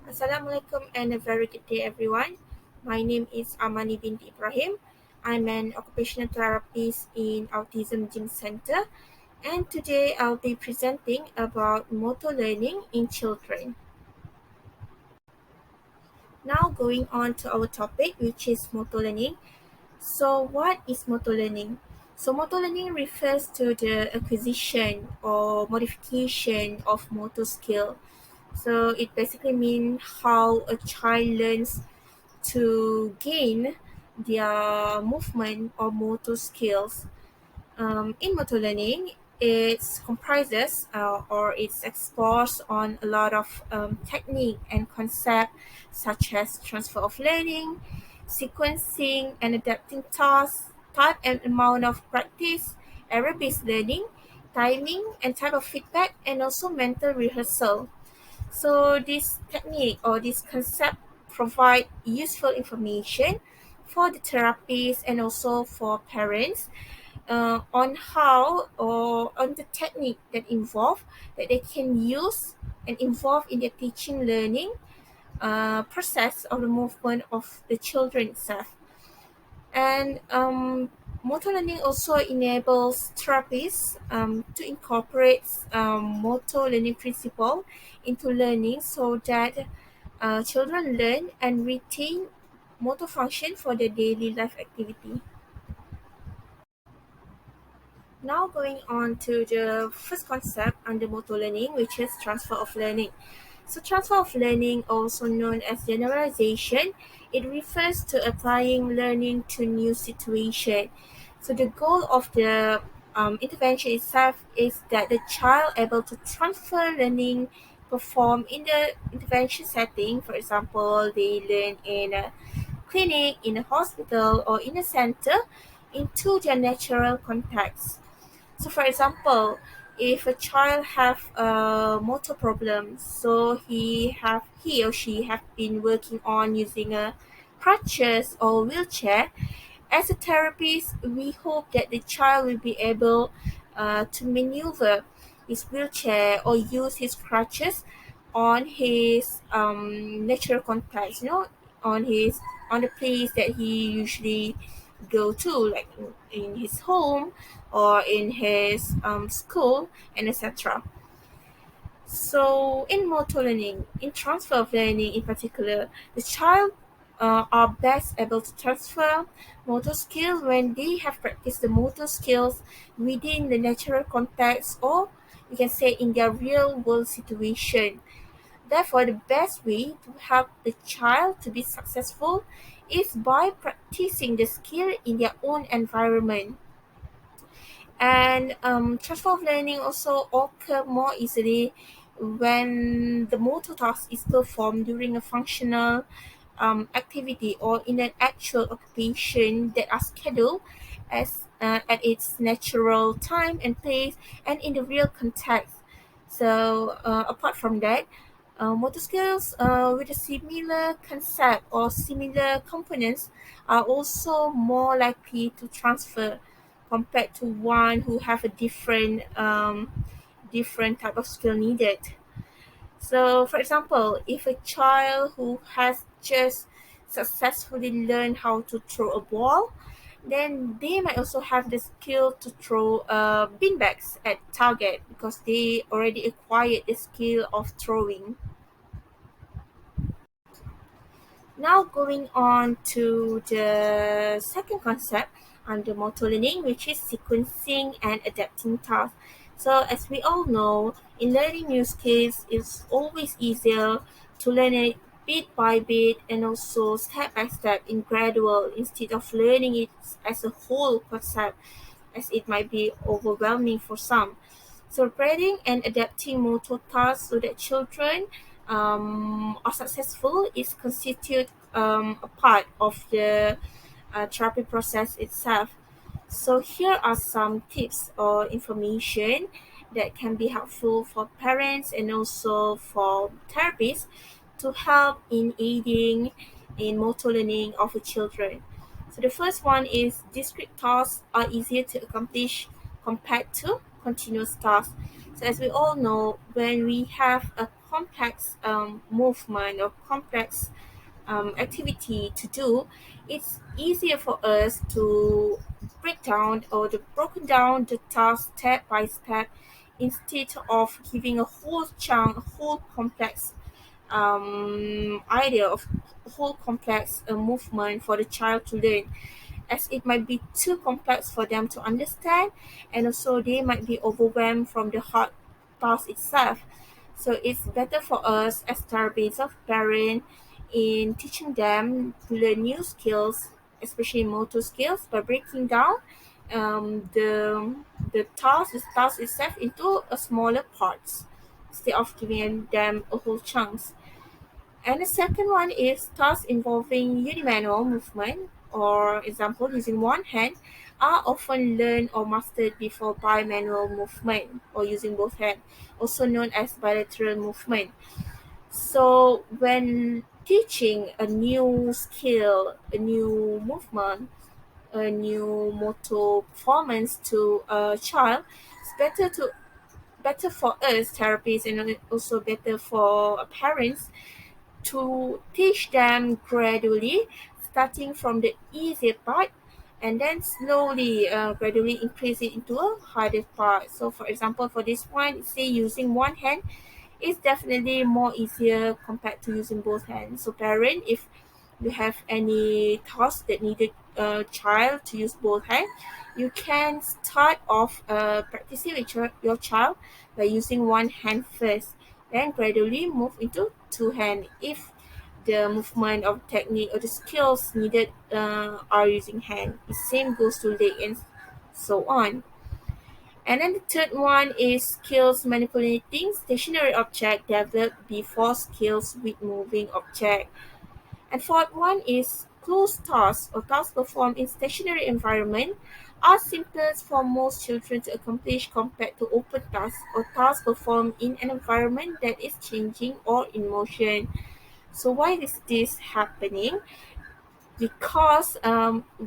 Assalamualaikum and a very good day, everyone. My name is Amani binti Ibrahim. I'm an occupational therapist in Autism Gym Center, and today I'll be presenting about motor learning in children. Now, going on to our topic, which is motor learning. So, what is motor learning? So, motor learning refers to the acquisition or modification of motor skill. So, it basically means how a child learns to gain their movement or motor skills. In motor learning, it comprises or it's exposed on a lot of technique and concept such as transfer of learning, sequencing and adapting tasks, type and amount of practice, error-based learning, timing and type of feedback, and also mental rehearsal. So this technique or this concept provide useful information for the therapists and also for parents on how or on the technique that involve that they can use and involve in their teaching learning process of the movement of the children itself. And motor learning also enables therapists to incorporate motor learning principle into learning so that children learn and retain motor function for their daily life activity. Now going on to the first concept under motor learning, which is transfer of learning. So transfer of learning, also known as generalization, it refers to applying learning to new situation. So the goal of the intervention itself is that the child able to transfer learning performed in the intervention setting. For example, they learn in a clinic, in a hospital, or in a center into their natural context. So, for example, if a child have a motor problem, so he or she have been working on using a crutches or wheelchair. As a therapist, we hope that the child will be able to maneuver his wheelchair or use his crutches on his natural context. On the place that he usually go to, like in his home or in his school and etc. So, in motor learning, in transfer of learning in particular, the child are best able to transfer motor skill when they have practiced the motor skills within the natural context, or you can say in their real world situation. Therefore, the best way to help the child to be successful is by practicing the skill in their own environment. And transfer of learning also occur more easily when the motor task is performed during a functional activity or in an actual occupation that are scheduled as at its natural time and place and in the real context. So apart from that, motor skills with a similar concept or similar components are also more likely to transfer compared to one who have a different type of skill needed. So, for example, if a child who has just successfully learned how to throw a ball, then they might also have the skill to throw beanbags at target because they already acquired the skill of throwing. Now going on to the second concept under motor learning, which is sequencing and adapting tasks. So as we all know, in learning new skills, it's always easier to learn it bit by bit and also step by step in gradual instead of learning it as a whole concept as it might be overwhelming for some. So spreading and adapting motor tasks so that children are successful is constitute a part of the therapy process itself. So here are some tips or information that can be helpful for parents and also for therapists to help in aiding in motor learning of the children. So the first one is discrete tasks are easier to accomplish compared to continuous tasks. So as we all know, when we have a complex movement or complex activity to do, it's easier for us to break down or to broken down the task step by step instead of giving a whole chunk, a whole complex idea of whole complex movement for the child to learn, as it might be too complex for them to understand, and also they might be overwhelmed from the hard task itself. So it's better for us as therapists of parent in teaching them to learn new skills, especially motor skills, by breaking down the task itself into a smaller parts instead of giving them a whole chunks. And the second one is tasks involving unimanual movement, or example using one hand, are often learned or mastered before bimanual movement or using both hands, also known as bilateral movement. So when teaching a new skill, a new movement, a new motor performance to a child, it's better for us therapists and also better for parents to teach them gradually, starting from the easier part and then slowly, gradually increase it into a harder part. So, for example, for this one, say using one hand is definitely more easier compared to using both hands. So, parent, if you have any task that needed a child to use both hands, you can start off practicing with your child by using one hand first, then gradually move into two hand if the movement of technique or the skills needed are using hand. The same goes to leg and so on. And then the third one is skills manipulating stationary object developed before skills with moving object. And fourth one is closed tasks or tasks performed in stationary environment are simpler for most children to accomplish compared to open tasks or tasks performed in an environment that is changing or in motion. So why is this happening? Because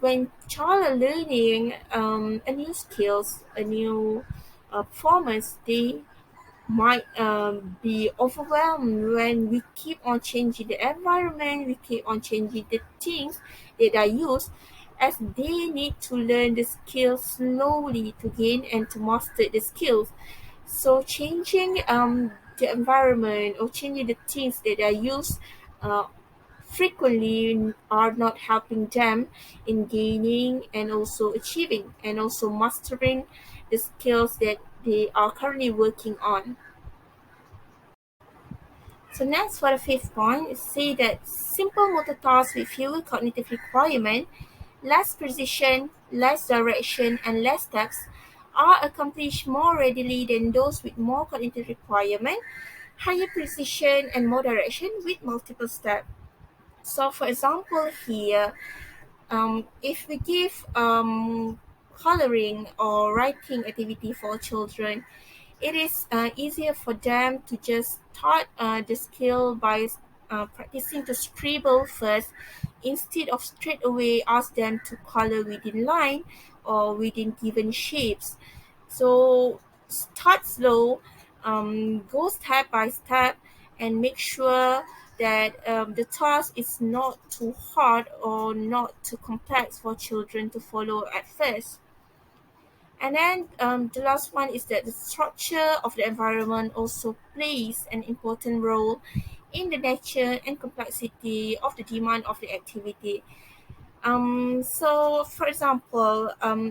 when child are learning a new skills, a new performance, they might be overwhelmed when we keep on changing the environment, we keep on changing the things that are used, as they need to learn the skills slowly to gain and to master the skills. So changing the environment or changing the things that are used uh, frequently are not helping them in gaining and also achieving and also mastering the skills that they are currently working on. So next for the fifth point, say that simple motor tasks with fewer cognitive requirement, less precision, less direction, and less steps are accomplished more readily than those with more cognitive requirement, higher precision, and more direction with multiple steps. So for example here, if we give coloring or writing activity for children, it is easier for them to just start the skill by practicing to scribble first instead of straight away ask them to color within line or within given shapes. So start slow, go step by step, and make sure that the task is not too hard or not too complex for children to follow at first. And then the last one is that the structure of the environment also plays an important role in the nature and complexity of the demand of the activity. So, for example,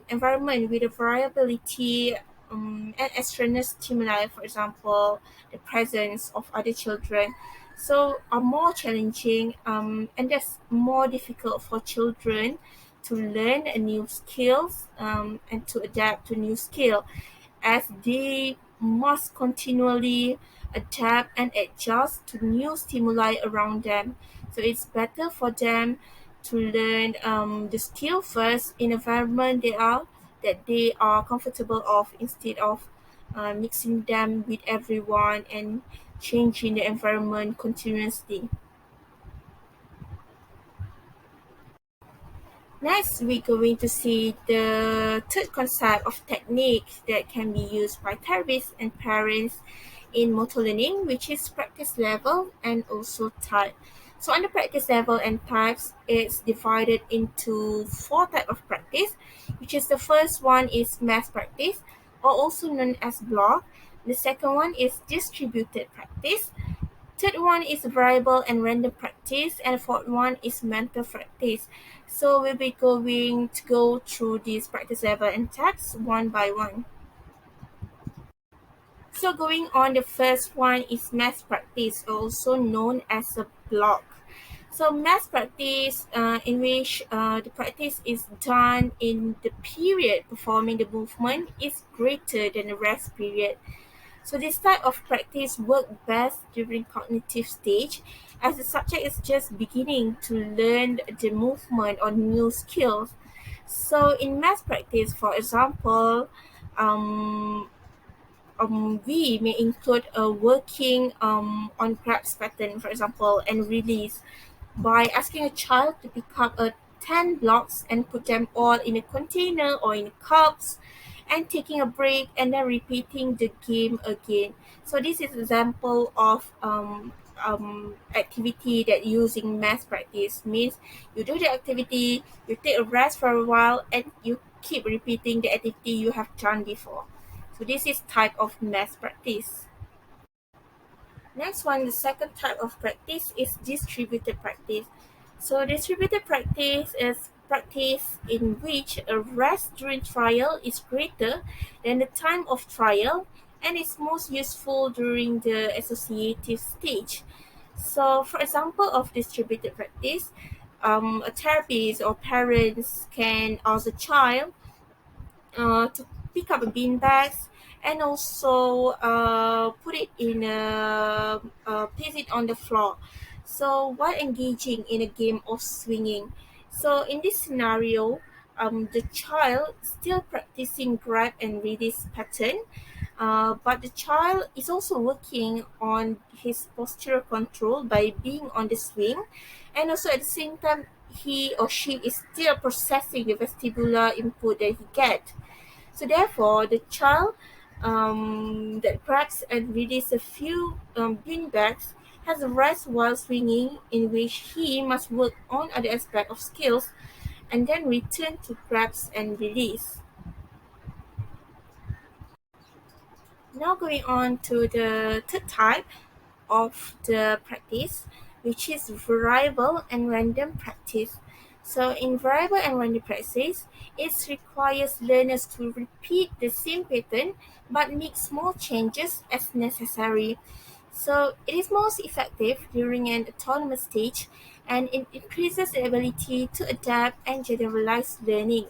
environment with a variability and extraneous stimuli, for example, the presence of other children, so are more challenging, and that's more difficult for children to learn a new skills and to adapt to new skill, as they must continually adapt and adjust to new stimuli around them. So it's better for them to learn the skill first in environment they are comfortable of instead of mixing them with everyone and changing the environment continuously. Next, we're going to see the third concept of techniques that can be used by therapists and parents in motor learning, which is practice level and also type. So under practice level and types, it's divided into four types of practice, which is the first one is mass practice, or also known as block. The second one is distributed practice. Third one is variable and random practice, and fourth one is mental practice. So we'll be going to go through these practice level and types one by one. So going on, the first one is math practice, also known as a block. So math practice, in which the practice is done in the period performing the movement is greater than the rest period. So this type of practice works best during cognitive stage, as the subject is just beginning to learn the movement or new skills. So in math practice, for example, um, we may include a working on grabs pattern, for example, and release by asking a child to pick up 10 blocks and put them all in a container or in cups and taking a break and then repeating the game again. So this is example of activity that using math practice means you do the activity, you take a rest for a while, and you keep repeating the activity you have done before. So this is type of math practice. Next one, the second type of practice is distributed practice. So distributed practice is practice in which a rest during trial is greater than the time of trial and is most useful during the associative stage. So for example of distributed practice, a therapist or parents can ask a child to pick up a bean bags and also put it in place it on the floor. So while engaging in a game of swinging, so in this scenario, the child still practicing grab and release pattern, but the child is also working on his postural control by being on the swing, and also at the same time he or she is still processing the vestibular input that he get. So therefore, the child that grabs and releases a few bean bags has a rest while swinging, in which he must work on other aspects of skills and then return to grabs and release. Now going on to the third type of the practice, which is variable and random practice. So in variable and random practice, it requires learners to repeat the same pattern but make small changes as necessary. So it is most effective during an autonomous stage, and it increases the ability to adapt and generalize learning.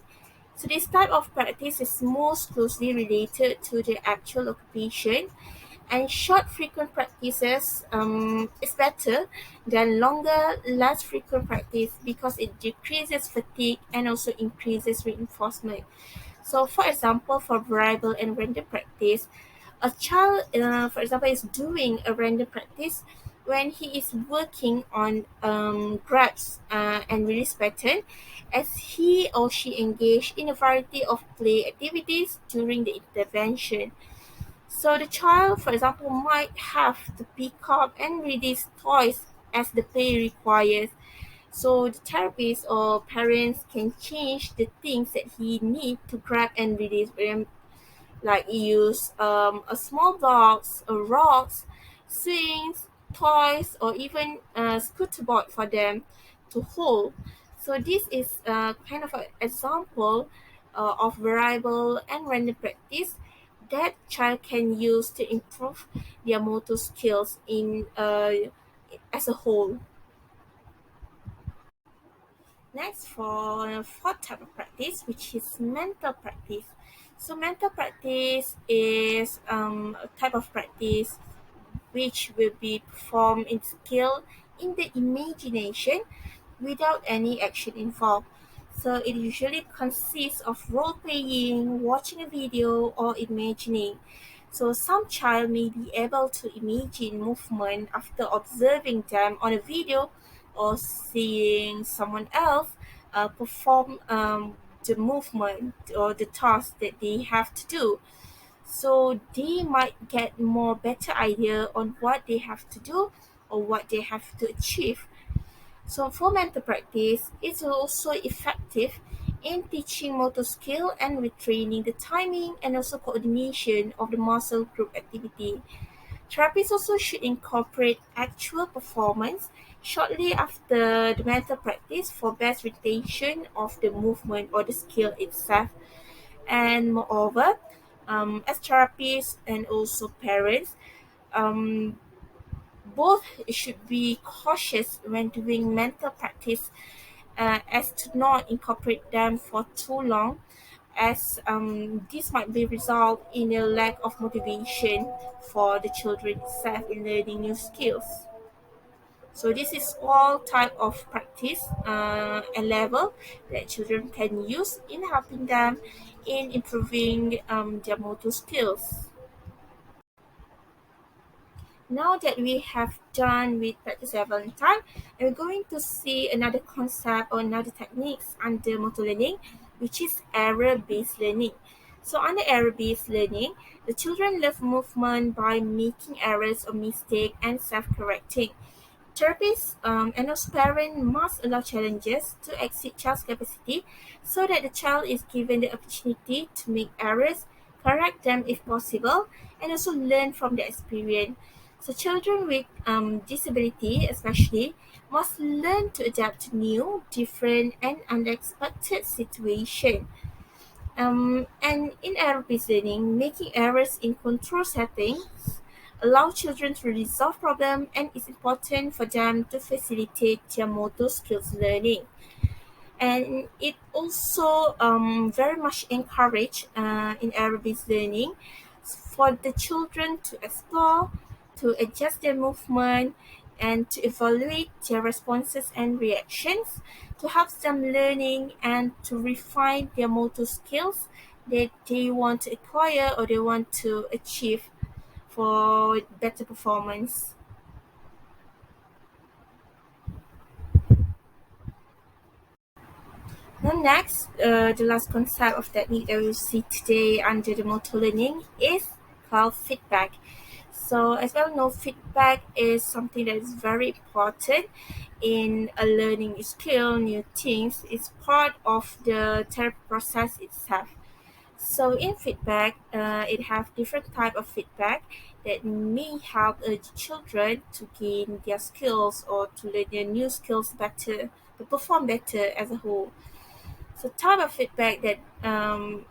So this type of practice is most closely related to the actual occupation, and short frequent practices is better than longer less frequent practice because it decreases fatigue and also increases reinforcement. So for example, for variable and random practice, a child for example is doing a random practice when he is working on grabs and release pattern, as he or she engage in a variety of play activities during the intervention. So the child, for example, might have to pick up and release toys as the play requires. So the therapist or parents can change the things that he need to grab and release, like use a small box, a rocks, swings, toys, or even a scooter board for them to hold. So this is kind of an example of variable and random practice that child can use to improve their motor skills in as a whole. Next, for fourth type of practice, which is mental practice. So mental practice is a type of practice which will be performed in skill in the imagination without any action involved. So it usually consists of role playing, watching a video, or imagining. So some child may be able to imagine movement after observing them on a video or seeing someone else perform the movement or the task that they have to do. so they might get more better idea on what they have to do or what they have to achieve. So for mental practice, it's also effective in teaching motor skill and retraining the timing and also coordination of the muscle group activity. Therapists also should incorporate actual performance shortly after the mental practice for best retention of the movement or the skill itself. And moreover, as therapists and also parents, um, both should be cautious when doing mental practice as to not incorporate them for too long, as this might be result in a lack of motivation for the children itself in learning new skills. So this is all type of practice and level that children can use in helping them in improving their motor skills. Now that we have done with practice level and time, we're going to see another concept or another techniques under motor learning, which is error-based learning. So under error-based learning, the children learn movement by making errors or mistake and self-correcting. Therapists and also parents must allow challenges to exceed child's capacity so that the child is given the opportunity to make errors, correct them if possible, and also learn from the experience. So children with disability especially must learn to adapt to new, different, and unexpected situations. And in error-based learning, making errors in control settings allow children to resolve problems and it's important for them to facilitate their motor skills learning. And it also very much encourage in error-based learning for the children to explore, to adjust their movement, and to evaluate their responses and reactions to help them learning and to refine their motor skills that they want to acquire or they want to achieve for better performance. Now next, the last concept of technique that we'll see today under the motor learning is called feedback. So as well know, feedback is something that is very important in a learning skill, new things. It's part of the therapy process itself. So in feedback, it have different type of feedback that may help children to gain their skills or to learn their new skills better, to perform better as a whole. So type of feedback that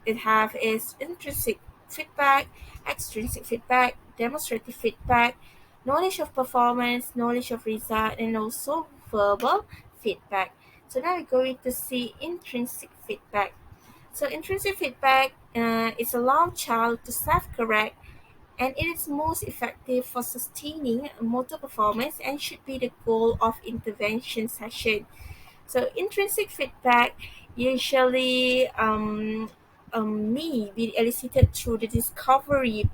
it have is intrinsic feedback, extrinsic feedback, demonstrative feedback, knowledge of performance, knowledge of result, and also verbal feedback. So now we're going to see intrinsic feedback. So intrinsic feedback is allow child to self-correct and it is most effective for sustaining motor performance and should be the goal of intervention session. So intrinsic feedback usually may be elicited through the discovery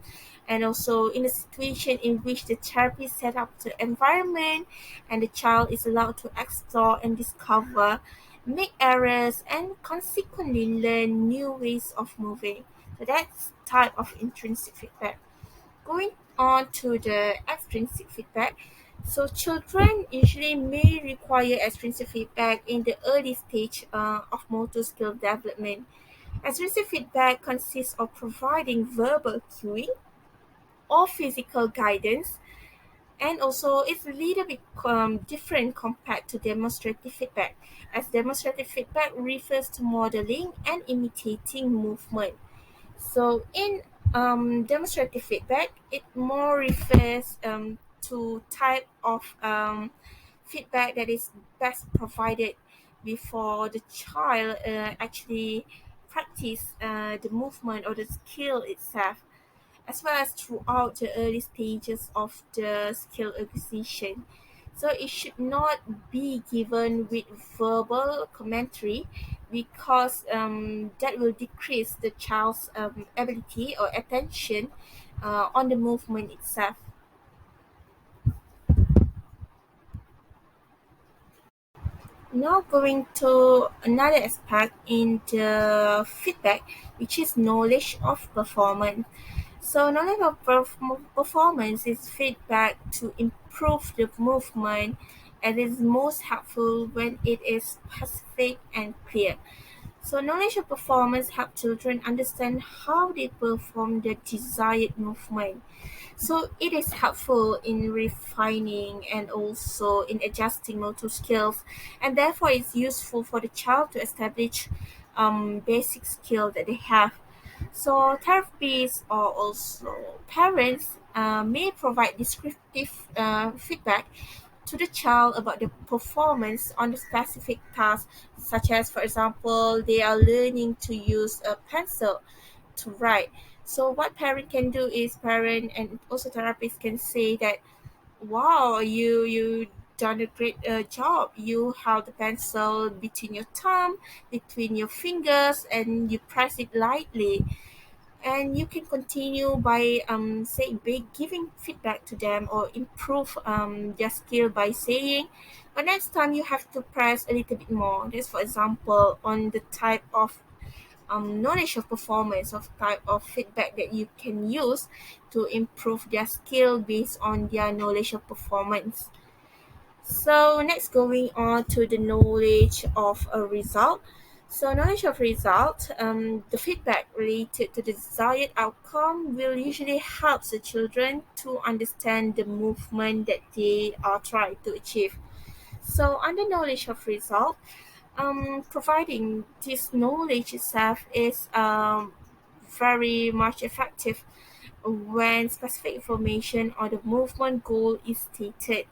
and also in a situation in which the therapist set up the environment and the child is allowed to explore and discover, make errors and consequently learn new ways of moving. So that's type of intrinsic feedback. Going on to the extrinsic feedback, so children usually may require extrinsic feedback in the early stage of motor skill development. Extrinsic feedback consists of providing verbal cueing or physical guidance, and also it's a little bit different compared to demonstrative feedback, as demonstrative feedback refers to modeling and imitating movement. So in demonstrative feedback, it more refers to type of feedback that is best provided before the child actually practice the movement or the skill itself, as well as throughout the early stages of the skill acquisition. So it should not be given with verbal commentary because that will decrease the child's ability or attention on the movement itself. Now going to another aspect in the feedback, which is knowledge of performance. So knowledge of performance is feedback to improve the movement and is most helpful when it is specific and clear. So knowledge of performance helps children understand how they perform the desired movement. So it is helpful in refining and also in adjusting motor skills, and therefore it's useful for the child to establish basic skill that they have. So therapists or also parents may provide descriptive feedback to the child about the performance on the specific task, such as, for example, they are learning to use a pencil to write. So what parent can do is parent and also therapist can say that, wow, you done a great job. You held the pencil between your thumb, between your fingers, and you press it lightly. And you can continue by giving feedback to them or improve their skill by saying, but next time you have to press a little bit more. This, for example, on the type of knowledge of performance of type of feedback that you can use to improve their skill based on their knowledge of performance. So next, going on to the knowledge of a result. So knowledge of result, the feedback related to the desired outcome will usually help the children to understand the movement that they are trying to achieve. So under knowledge of result, providing this knowledge itself is very much effective when specific information on the movement goal is stated.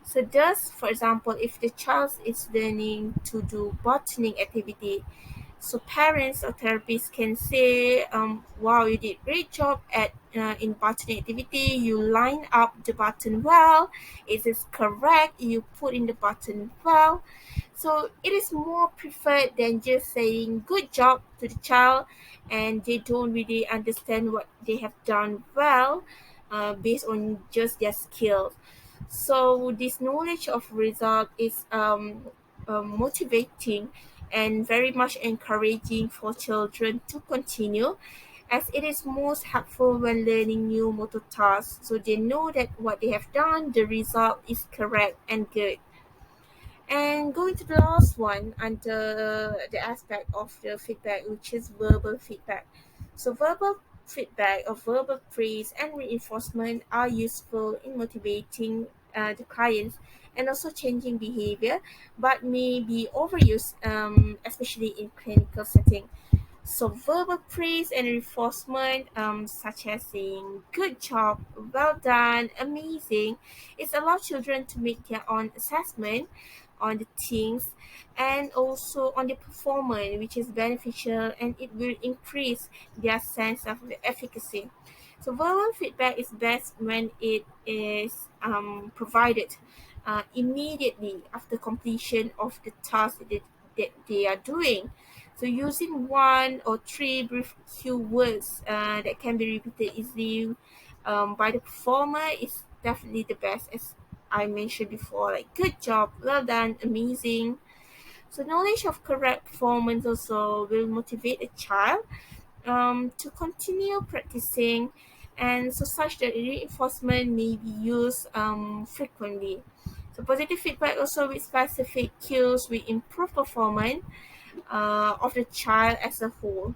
So thus, for example, if the child is learning to do botany activity, so parents or therapists can say, "Wow, you did great job at in button activity. You line up the button well. It is correct. You put in the button well." So it is more preferred than just saying "good job" to the child, and they don't really understand what they have done well, based on just their skills. So this knowledge of result is motivating and very much encouraging for children to continue, as it is most helpful when learning new motor tasks, so they know that what they have done, the result is correct and good. And going to the last one under the aspect of the feedback, which is verbal feedback. So verbal feedback or verbal praise and reinforcement are useful in motivating the clients and also changing behavior, but may be overused, especially in clinical setting. So verbal praise and reinforcement, such as saying "good job," "well done," "amazing," it allows children to make their own assessment on the things and also on the performance, which is beneficial and it will increase their sense of the efficacy. So verbal feedback is best when it is provided immediately after completion of the task that they are doing. So using one or three brief cue words that can be repeated easily by the performer is definitely the best, as I mentioned before, like "good job," "well done," "amazing." So knowledge of correct performance also will motivate a child to continue practicing, and so such that reinforcement may be used frequently. So positive feedback also with specific cues will improve performance of the child as a whole.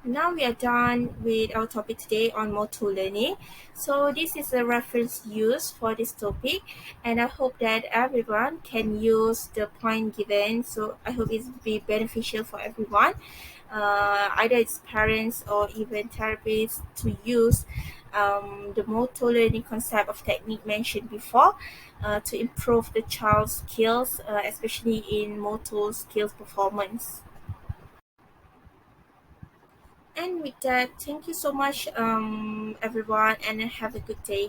Now we are done with our topic today on motor learning. So this is a reference used for this topic, and I hope that everyone can use the point given. So I hope it will be beneficial for everyone, either it's parents or even therapists, to use the motor learning concept of technique mentioned before to improve the child's skills, especially in motor skills performance. And with that, thank you so much, everyone, and have a good day.